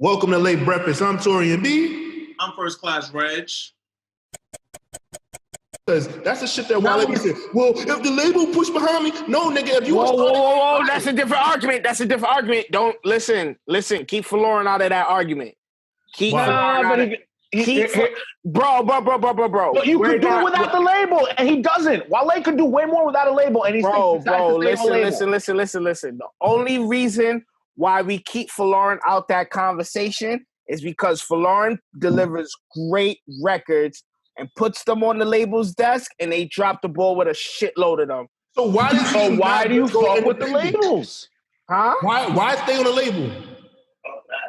Welcome to Late Breakfast. I'm Taurian B. I'm First Class Regg. Because that's the shit that Wale said. Well, if the label push behind me, no, nigga. If you whoa, that's a different argument. Don't listen. Keep Faloran out of that argument. Bro. But you could do it without the label, and he doesn't. Wale could do way more without a label, and he's listen. The only reason why we keep Faloran out that conversation is because Faloran delivers great records and puts them on the label's desk, and they drop the ball with a shitload of them. So why do you fuck with the labels? Huh? Why stay on the label?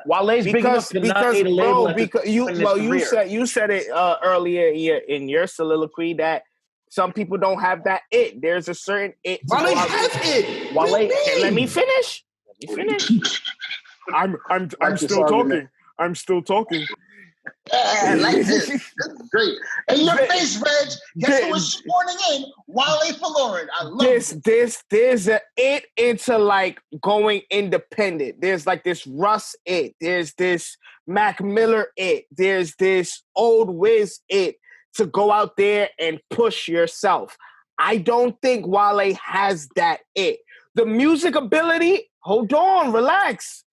Wale's big enough to not need a label. You said it earlier in your soliloquy that some people don't have that it. There's a certain it. Wale has it. Wale, let me finish. I'm still talking. I'm still talking. Yeah, like this. This is great. In your face, Regg. Guess who was sworn in? Wale Faloran. I love this. There's a it into like going independent. There's like this Russ it. There's this Mac Miller it. There's this Old Wiz it to go out there and push yourself. I don't think Wale has that it. The music ability, hold on, relax.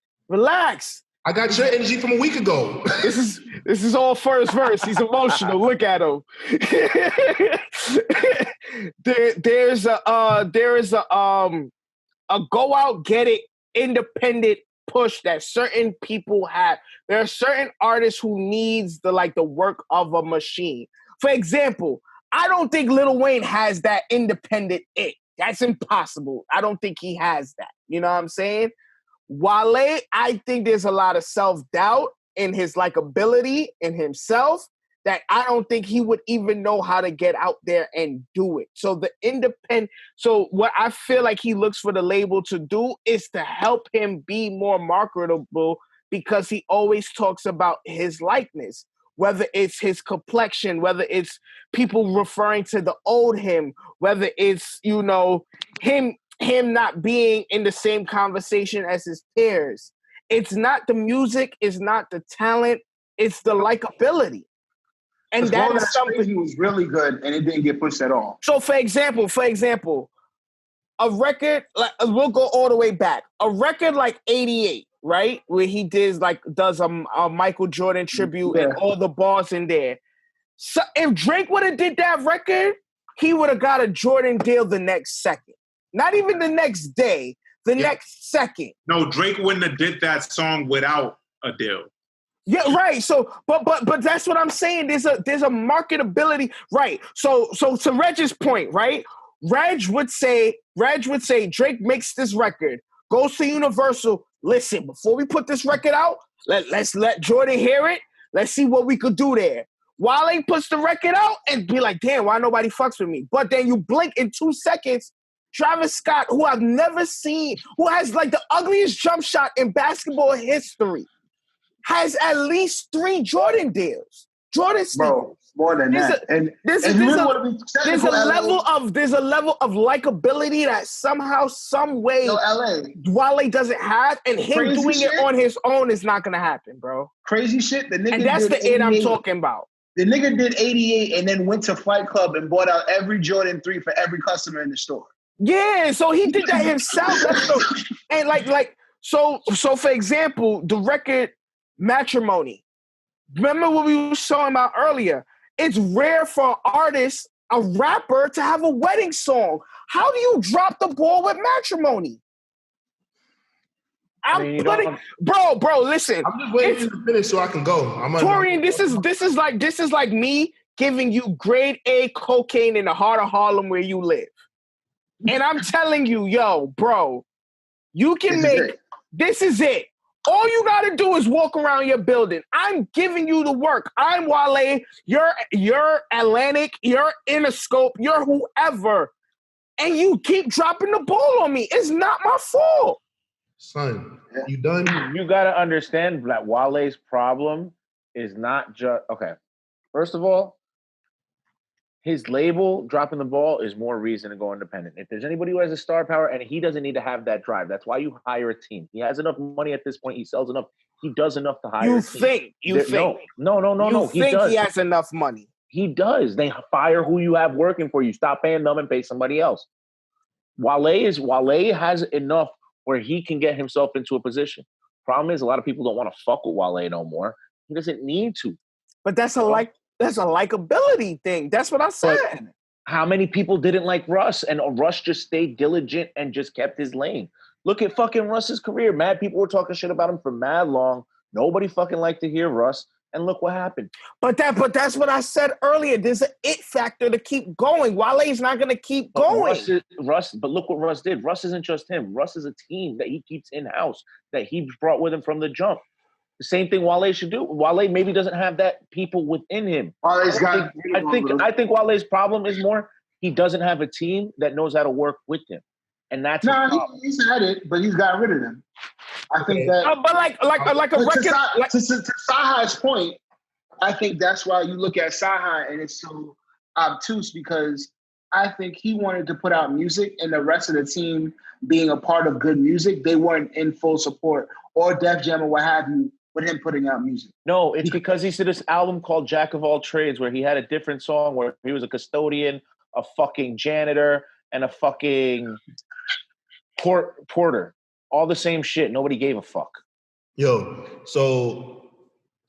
I got your energy from a week ago. This is all first verse. He's emotional. Look at him. there is a go out, get it, independent push that certain people have. There are certain artists who needs the work of a machine. For example, I don't think Lil Wayne has that independent it. That's impossible. I don't think he has that. You know what I'm saying? Wale, I think there's a lot of self-doubt in his ability in himself that I don't think he would even know how to get out there and do it. So what I feel like he looks for the label to do is to help him be more marketable, because he always talks about his likeness, whether it's his complexion, whether it's people referring to the old him, whether it's, him not being in the same conversation as his peers. It's not the music, it's not the talent, it's the likability. And that is something he was really good and it didn't get pushed at all. So for example, a record, we'll go all the way back. A record like 88, right? Where he does a Michael Jordan tribute and all the bars in there. So if Drake would have did that record, he would have got a Jordan deal the next second. Not even the next day, next second. No, Drake wouldn't have did that song without a deal. Yeah, right. So, but that's what I'm saying. There's a marketability, right? So to Regg's point, right? Regg would say Drake makes this record, goes to Universal. Listen, before we put this record out, let's let Jordan hear it. Let's see what we could do there. Wale puts the record out and be like, damn, why nobody fucks with me? But then you blink in 2 seconds. Travis Scott, who I've never seen, who has the ugliest jump shot in basketball history, has at least 3 Jordan deals. Jordan Bro, more than that. There's a level of likability that somehow, some way, Wale doesn't have, and him doing it on his own is not gonna happen, bro. Crazy shit. The nigga and that's the it I'm talking about. The nigga did 88 and then went to Fight Club and bought out every Jordan 3 for every customer in the store. Yeah, so he did that himself. So for example, the record Matrimony. Remember what we were talking about earlier? It's rare for an artist, a rapper, to have a wedding song. How do you drop the ball with Matrimony? Bro, listen. I'm just waiting to finish so I can go. Taurian, this is like me giving you grade A cocaine in the heart of Harlem where you live. And I'm telling you, yo, bro, you can this is it. All you got to do is walk around your building. I'm giving you the work. I'm Wale. You're Atlantic. You're Interscope. You're whoever. And you keep dropping the ball on me. It's not my fault. Son, you done? You got to understand that Wale's problem is not just... Okay, first of all, his label dropping the ball is more reason to go independent. If there's anybody who has a star power, and he doesn't need to have that drive, that's why you hire a team. He has enough money at this point. He sells enough He does enough to hire. You think? No. He does. He has enough money. He does. They fire who you have working for you. Stop paying them and pay somebody else. Wale has enough where he can get himself into a position. Problem is, a lot of people don't want to fuck with Wale no more. He doesn't need to. But that's a likability thing. That's what I said. But how many people didn't like Russ? And Russ just stayed diligent and just kept his lane. Look at fucking Russ's career. Mad people were talking shit about him for mad long. Nobody fucking liked to hear Russ. And look what happened. But that's what I said earlier. There's an it factor to keep going. Wale's not going to keep going. But look what Russ did. Russ isn't just him. Russ is a team that he keeps in-house, that he brought with him from the jump. The same thing Wale should do. Wale maybe doesn't have that people within him. I think Wale's problem is more he doesn't have a team that knows how to work with him. And that's he's had it, but he's got rid of them. I think that, but like a record. To Sahai's point, I think that's why you look at Sahai and it's so obtuse because I think he wanted to put out music, and the rest of the team being a part of good music, they weren't in full support or Def Jam or what have you with him putting out music. No, it's because he did this album called Jack of All Trades, where he had a different song where he was a custodian, a fucking janitor, and a fucking porter. All the same shit. Nobody gave a fuck. Yo, so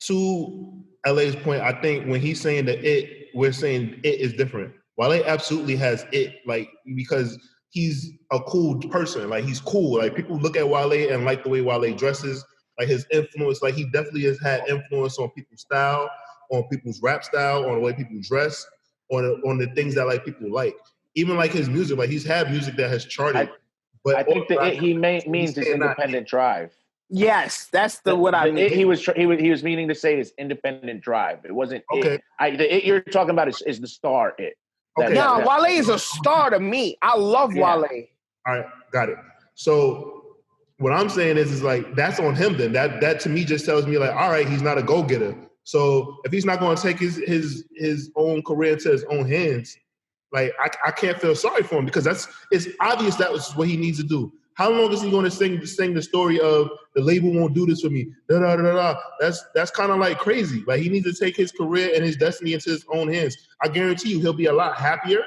to LA's point, I think when he's saying that we're saying it is different. Wale absolutely has it, like, because he's a cool person. Like, he's cool. Like, people look at Wale and like the way Wale dresses, like his influence. Like, he definitely has had influence on people's style, on people's rap style, on the way people dress, on the things that like people like. Even like his music, like he's had music that has charted. But I think he means his independent drive. Yes, that's what I mean. He was meaning to say his independent drive. It wasn't okay. The it you're talking about is the star it. Okay. No, Wale is a star to me. I love Wale. All right, got it. So what I'm saying is like that's on him then. That to me just tells me like, all right, he's not a go-getter. So if he's not going to take his own career into his own hands, like I can't feel sorry for him because it's obvious that was what he needs to do. How long is he going to sing the story of the label won't do this for me? Da da da da. That's kind of like crazy. Like he needs to take his career and his destiny into his own hands. I guarantee you, he'll be a lot happier,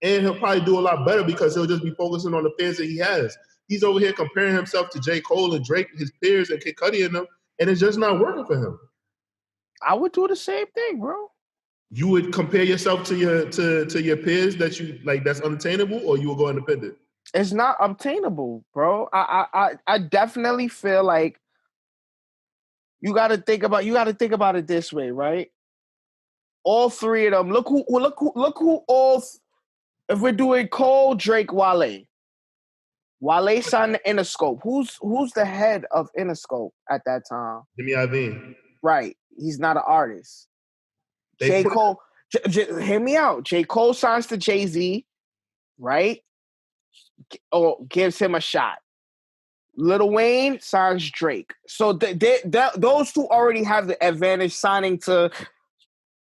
and he'll probably do a lot better because he'll just be focusing on the fans that he has. He's over here comparing himself to J. Cole and Drake, his peers, and Kid Cudi and them, and it's just not working for him. I would do the same thing, bro. You would compare yourself to your peers that you like that's unattainable, or you will go independent? It's not obtainable, bro. I definitely feel like you got to think about it this way, right? All three of them. Look who all. If we're doing Cole, Drake, Wale. Wale signed the Interscope. Who's the head of Interscope at that time? Jimmy Iovine. Right. He's not an artist. J. Cole. Hear me out. J. Cole signs to Jay-Z, right? Or gives him a shot. Lil Wayne signs Drake. So those two already have the advantage signing to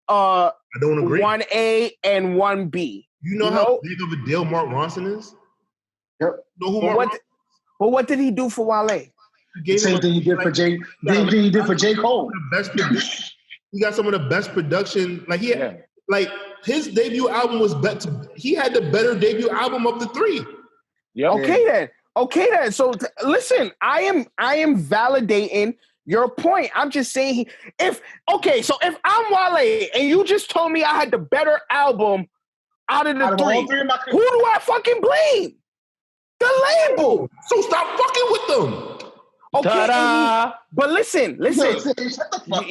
I don't agree. 1A and 1B. You know how big of a deal Mark Ronson is? Yep. But what did he do for Wale? Same thing he did for J. He did for J. Cole. He got some of the best production. Like like his debut album was better. He had the better debut album of the three. Yep. Okay then. So listen, I am validating your point. I'm just saying if I'm Wale and you just told me I had the better album out of the three, who do I fucking blame? The label. So stop fucking with them. Okay, but listen.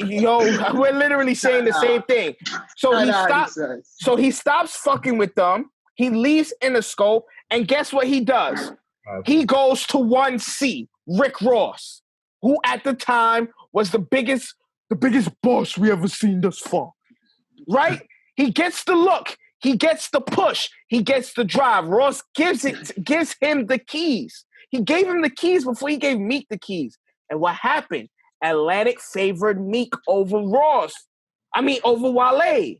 Yo, we're literally saying the same thing. So he stops fucking with them. He leaves Interscope, and guess what he does? He goes to 1C, Rick Ross, who at the time was the biggest boss we ever seen thus far. Right? He gets the look. He gets the push. He gets the drive. Ross gives him the keys. He gave him the keys before he gave Meek the keys. And what happened? Atlantic favored Meek over Ross. Over Wale.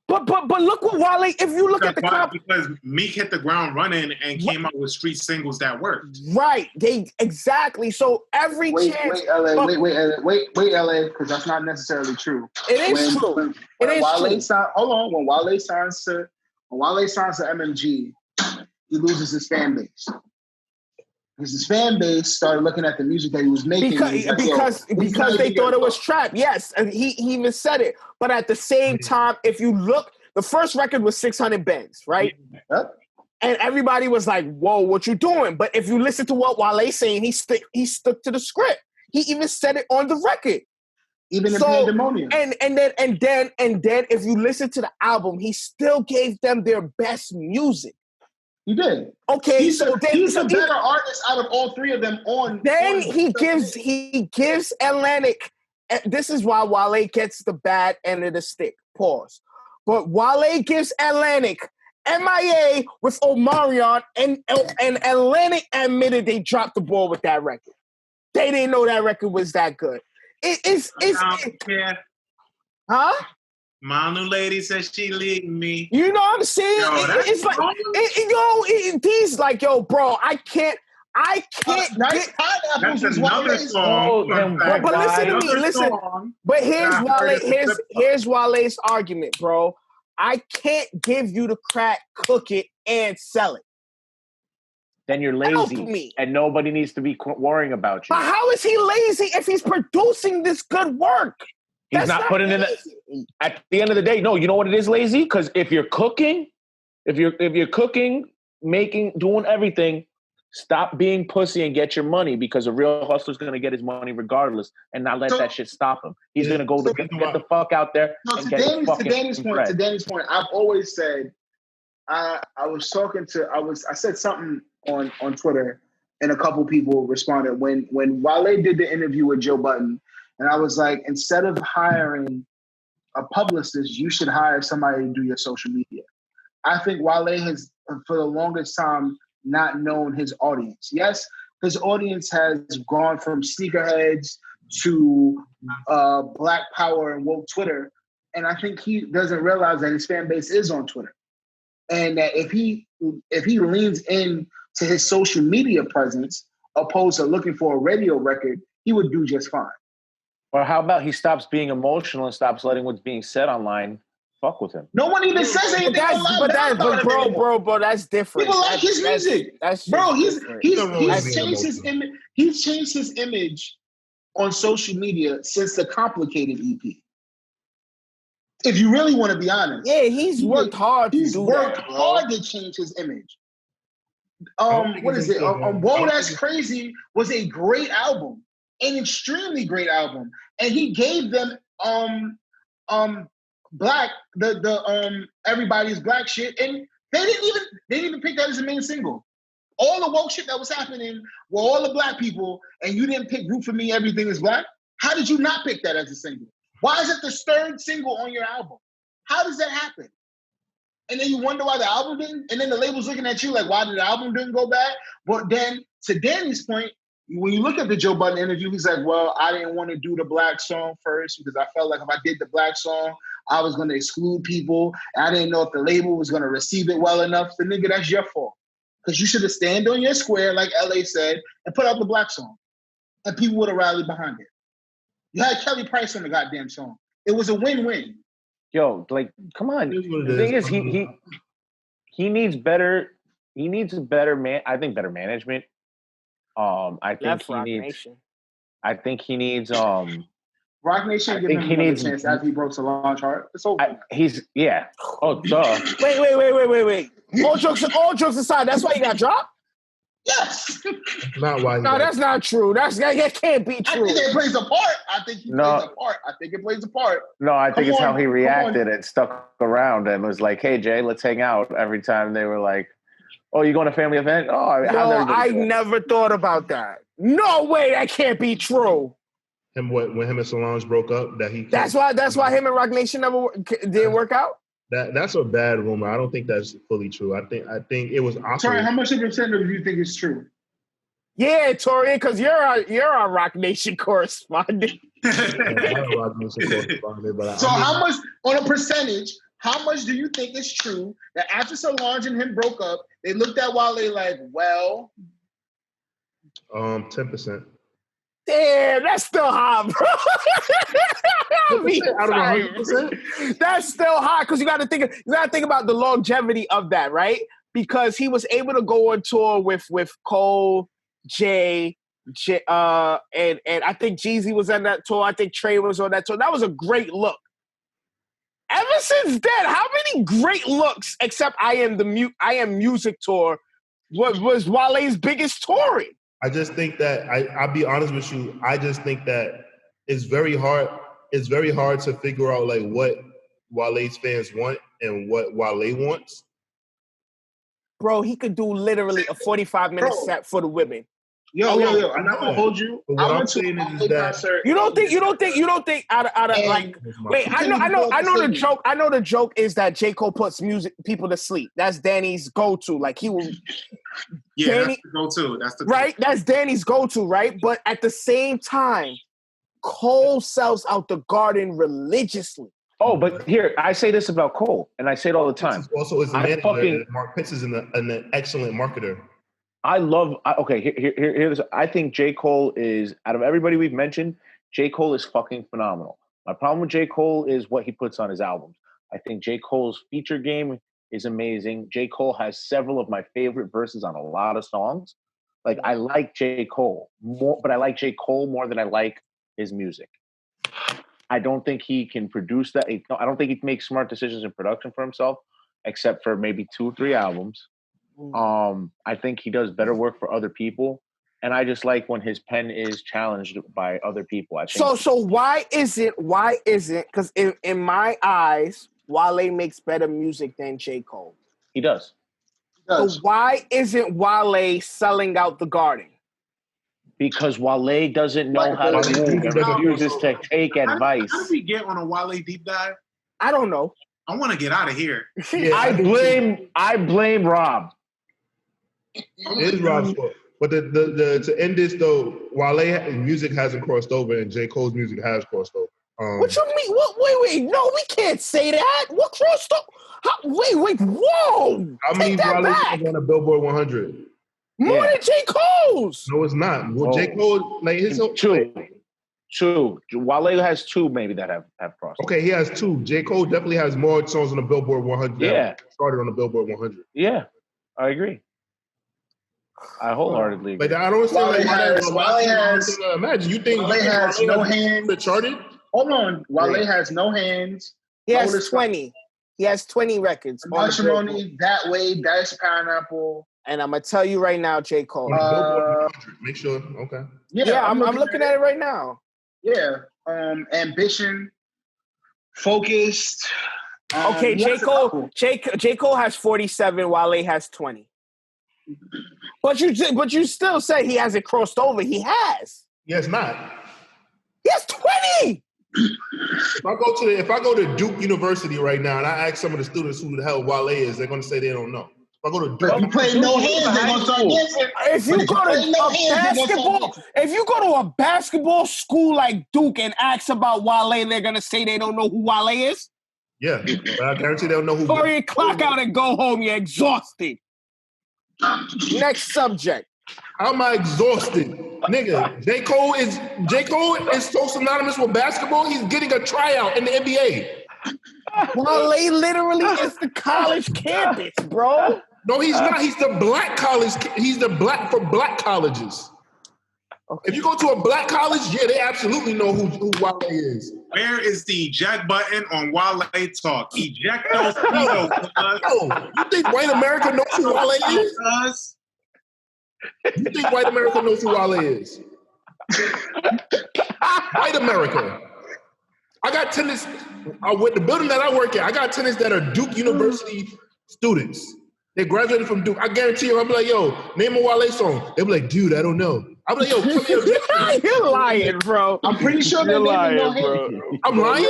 But look what Wale. If you look at the because Meek hit the ground running and came out with street singles that worked. Right. They exactly. So every chance. Wait, LA, because that's not necessarily true. It is true. When Wale signs to MMG, he loses his fan base. Because his fan base started looking at the music that he was making. Because they thought it was trap. Yes, and he even said it. But at the same time, if you look, the first record was 600 Bands, right? Yep. And everybody was like, "Whoa, what you doing?" But if you listen to what Wale's saying, he stuck to the script. He even said it on the record. Even in Pandemonium. And then if you listen to the album, he still gave them their best music. He did. Okay, he's a better artist out of all three of them. He gives Atlantic. This is why Wale gets the bad end of the stick. Pause. But Wale gives Atlantic MIA with Omarion, and Atlantic admitted they dropped the ball with that record. They didn't know that record was that good. Huh? My new lady says she leaving me. You know what I'm saying? It's like, these like, yo, bro, I can't. That's another song. But listen to me, listen. But here's Wale's argument, bro. I can't give you the crack, cook it, and sell it. Then you're lazy, and nobody needs to be worrying about you. But how is he lazy if he's producing this good work? He's not putting in at the end of the day. No, you know what it is, lazy? Because if you're cooking, making, doing everything, stop being pussy and get your money, because a real hustler's going to get his money regardless and not let that shit stop him. He's going to go get the fuck out there and get the fucking to Danny's point, I've always said, I said something on Twitter, and a couple people responded when Wale did the interview with Joe Budden. And I was like, instead of hiring a publicist, you should hire somebody to do your social media. I think Wale has, for the longest time, not known his audience. Yes, his audience has gone from sneakerheads to Black Power and woke Twitter. And I think he doesn't realize that his fan base is on Twitter. And that if he leans in to his social media presence, opposed to looking for a radio record, he would do just fine. Or how about he stops being emotional and stops letting what's being said online fuck with him? No one even says anything online. Bro, that's different. People like his music. He's changed his image. He's changed his image on social media since the Complicated EP. If you really want to be honest. Yeah, he's worked hard to do that. He's worked hard to change his image. What is it? Whoa, That's Crazy was a great album. An extremely great album, and he gave them Black the Everybody's Black shit, and they didn't even pick that as a main single. All the woke shit that was happening were all the Black people, and you didn't pick Root for Me, Everything Is Black. How did you not pick that as a single? Why is it the third single on your album? How does that happen? And then you wonder why the album didn't, and then the label's looking at you like, why did the album didn't go bad? But then, to Danny's point, when you look at the Joe Budden interview, he's like, well, I didn't want to do the Black song first because I felt like if I did the Black song, I was going to exclude people. And I didn't know if the label was going to receive it well enough. So, nigga, that's your fault. Because you should have stand on your square, like LA said, and put out the Black song. And people would have rallied behind it. You had Kelly Price on the goddamn song. It was a win-win. Yo, like, come on. The thing is, he needs better. He needs better management. I think he needs Rock Nation give him a chance after he broke Solange Hart. It's over. Oh, duh. Wait. All jokes aside, that's why he got dropped? Yes. Not why. No, that's not true. That can't be true. I think it plays a part. I think it plays a part. No, I think it's how he reacted and stuck around and was like, hey, Jay, let's hang out. Every time they were like, oh, you going to family event? Oh, I never thought about that. No way, that can't be true. When him and Solange broke up, that's why him and Rock Nation didn't work out. That's a bad rumor. I don't think that's fully true. I think it was awkward. Sorry, how much of a percentage do you think is true? Yeah, Taurian, because you're a Rock Nation correspondent. So how much on a percentage How much do you think is true that after Solange and him broke up, they looked at Wale like, well, 10%. Damn, that's still hot, bro. Out of 100%. That's still hot because you got to think about the longevity of that, right? Because he was able to go on tour with Cole, Jay, and I think Jeezy was on that tour. I think Trey was on that tour. That was a great look. Ever since then, how many great looks except I Am Music tour was Wale's biggest touring? I just think that I'll be honest with you. I just think that it's very hard. It's very hard to figure out like what Wale's fans want and what Wale wants. Bro, he could do literally a 45-minute set for the women. Yo, I'm not gonna hold you. What I'm saying is that you don't think out of like wait, I know the joke. I know the joke is that J. Cole puts people to sleep. That's Danny's go-to. Like he will that's the go-to. That's the right. That's Danny's go-to, right? But at the same time, Cole sells out the Garden religiously. Oh, but here, I say this about Cole, and I say it all the time. Also, is a manager. Mark Pitts is an excellent marketer. Here's. I think J. Cole is, out of everybody we've mentioned, J. Cole is fucking phenomenal. My problem with J. Cole is what he puts on his albums. I think J. Cole's feature game is amazing. J. Cole has several of my favorite verses on a lot of songs. Like, I like J. Cole more, but I like J. Cole more than I like his music. I don't think he can produce that. I don't think he makes smart decisions in production for himself, except for maybe 2 or 3 albums. I think he does better work for other people, and I just like when his pen is challenged by other people. I think So why isn't? Because in my eyes, Wale makes better music than J. Cole. He does. So why isn't Wale selling out the Garden? Because Wale doesn't know how to move and refuses to take advice. How did we get on a Wale deep dive? I don't know. I want to get out of here. Yeah, I blame Rob. It is Rob's fault. But to end this though, Wale music hasn't crossed over and J. Cole's music has crossed over. What you mean? What? Wait! No, we can't say that. What crossed over? Wait! Whoa! How many Wale songs on a Billboard 100? More than J. Cole's. No, it's not. Well, J. Cole, like his Two. Wale has 2 maybe that have crossed. Okay, he has 2. J. Cole definitely has more songs on the Billboard 100. Yeah. Started on the Billboard 100. Yeah, I agree. I wholeheartedly agree. Like I don't understand. Imagine you think Wale has no hands. Charted? Hold on. Wale has no hands. He has 20. He has 20 records. Matrimony, That Way, Dice Pineapple. And I'm gonna tell you right now, J. Cole. Make sure. Okay. Yeah, I'm looking at it right now. Yeah. Ambition, Focused. Okay, J. Cole has 47. Wale has 20. But you still say he hasn't crossed over. He has. Yeah, it's not. He has 20. If I go to Duke University right now and I ask some of the students who the hell Wale is, they're gonna say they don't know. If I go to Duke, if you play no hands, they're gonna start dancing. If you go to a basketball school like Duke and ask about Wale, they're gonna say they don't know who Wale is. Yeah, but I guarantee they don't know who. Or you clock out and go home. You're exhausted. Next subject. How am I exhausted? Nigga, J. Cole is so synonymous with basketball, he's getting a tryout in the NBA. Wale literally is the college campus, bro. No, he's not. He's the black college. He's the black for black colleges. Okay. If you go to a black college, yeah, they absolutely know who Wale is. Where is the eject button on Wale Talk? Eject those Yo, you think white America knows who Wale is? You think white America knows who Wale is? White America. I got tenants with the building that I work at. I got tenants that are Duke University students. They graduated from Duke. I guarantee you, I'll be like, yo, name a Wale song. They'll be like, dude, I don't know. I'll be like, yo, come here. You're lying, bro. I'm pretty sure they're lying, bro. I'm lying?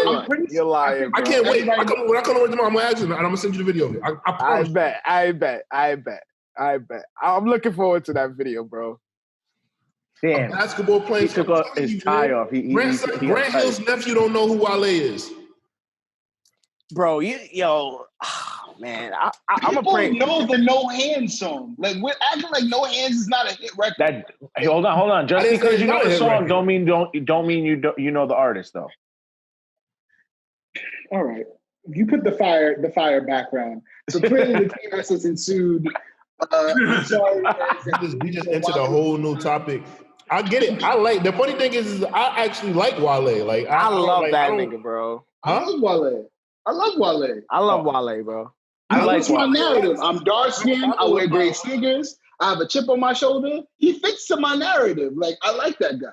You're lying, bro. I can't wait. When I come over tomorrow, I'm going to ask you, and I'm going to send you the video. I promise. I bet. I'm looking forward to that video, bro. Damn. Basketball playing. He took his tie off. Grant Hill's nephew don't know who Wale is. Bro, man, I'm a People pray. know the No Hands song. Like we're acting like No Hands is not a hit record. Hold on. Just didn't say because it's you not know a the hit song, record. don't mean you know the artist though. All right, you put the fire background. So clearly the team has ensued. I'm sorry, we just entered a whole new topic. I get it. I like the funny thing is I actually like Wale. Like I love like, that nigga, bro. I love Wale. I love Wale, bro. He I like fits my Wale. narrative. I'm dark skinned. I wear great sneakers. I have a chip on my shoulder. He fits to my narrative. Like I like that guy.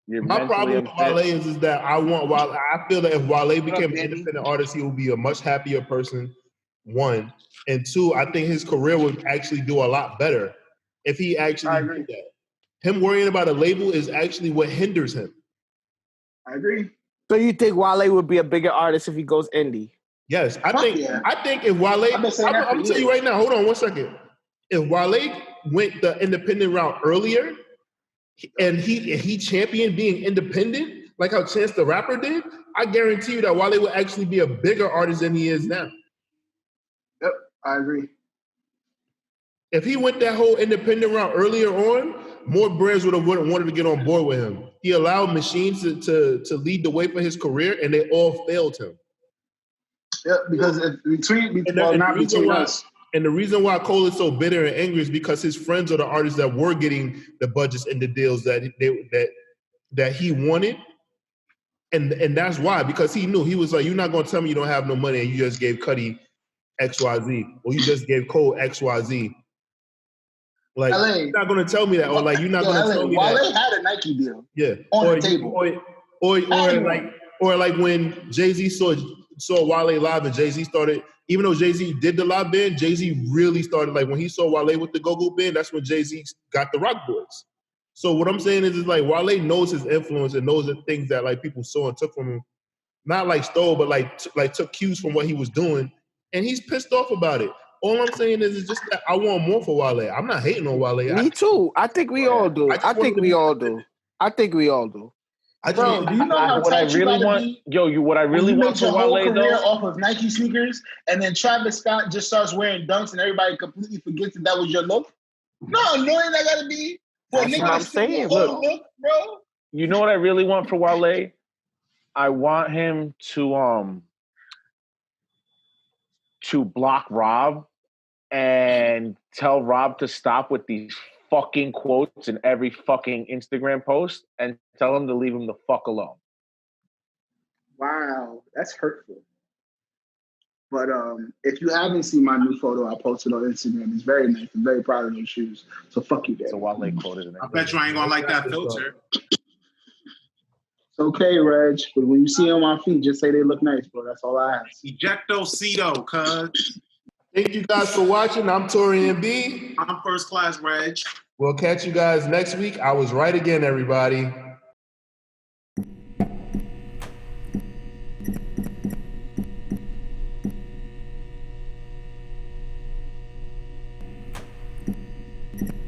My problem with Wale is that I want Wale. I feel that if Wale became an independent artist, he would be a much happier person. One and two, I think his career would actually do a lot better if he actually did that. Him worrying about a label is actually what hinders him. I agree. So you think Wale would be a bigger artist if he goes indie? Yes, I think if Wale, I'm gonna tell you right now. Hold on 1 second. If Wale went the independent route earlier, and he championed being independent, like how Chance the Rapper did, I guarantee you that Wale would actually be a bigger artist than he is now. Yep, I agree. If he went that whole independent route earlier on, more brands would have wanted to get on board with him. He allowed machines to lead the way for his career, and they all failed him. Yeah, because between us. And the reason why Cole is so bitter and angry is because his friends are the artists that were getting the budgets and the deals that he wanted. And that's why, because he knew, he was like, you're not going to tell me you don't have no money and you just gave Cudi XYZ, or you just gave Cole XYZ. Like, LA, you're not going to tell me that, or like, you're not going to tell me Wale that. Wale had a Nike deal. Yeah. On the table. Or like when Jay-Z saw Wale live and Jay-Z started, even though Jay-Z did the live band, Jay-Z really started, like when he saw Wale with the Go-Go band, that's when Jay-Z got the Rock Boys. So what I'm saying is like Wale knows his influence and knows the things that like people saw and took from him, not like stole, but like took cues from what he was doing, and he's pissed off about it. All I'm saying is just that I want more for Wale. I'm not hating on Wale. Me too. I think we all do. I think we all do. Bro, do you know how what I tight you really gotta want? be? What I really you want make for your whole Wale career though. off of Nike sneakers, and then Travis Scott just starts wearing dunks, and everybody completely forgets that was your look. No, annoying that gotta be. That's what I'm saying. Look, bro. You know what I really want for Wale? I want him to block Rob and tell Rob to stop with these fucking quotes in every fucking Instagram post and tell him to leave him the fuck alone. Wow, that's hurtful. But if you haven't seen my new photo I posted on Instagram, it's very nice. I'm very proud of those shoes. So fuck you, Dad. So Wale quoted. I bet you I ain't gonna like that filter. It's okay, Reg. But when you see them on my feet, just say they look nice, bro. That's all I ask. Ejecto-cito, cuz. Thank you guys for watching. I'm Taurian B. I'm First Class Reg. We'll catch you guys next week. I was right again, everybody.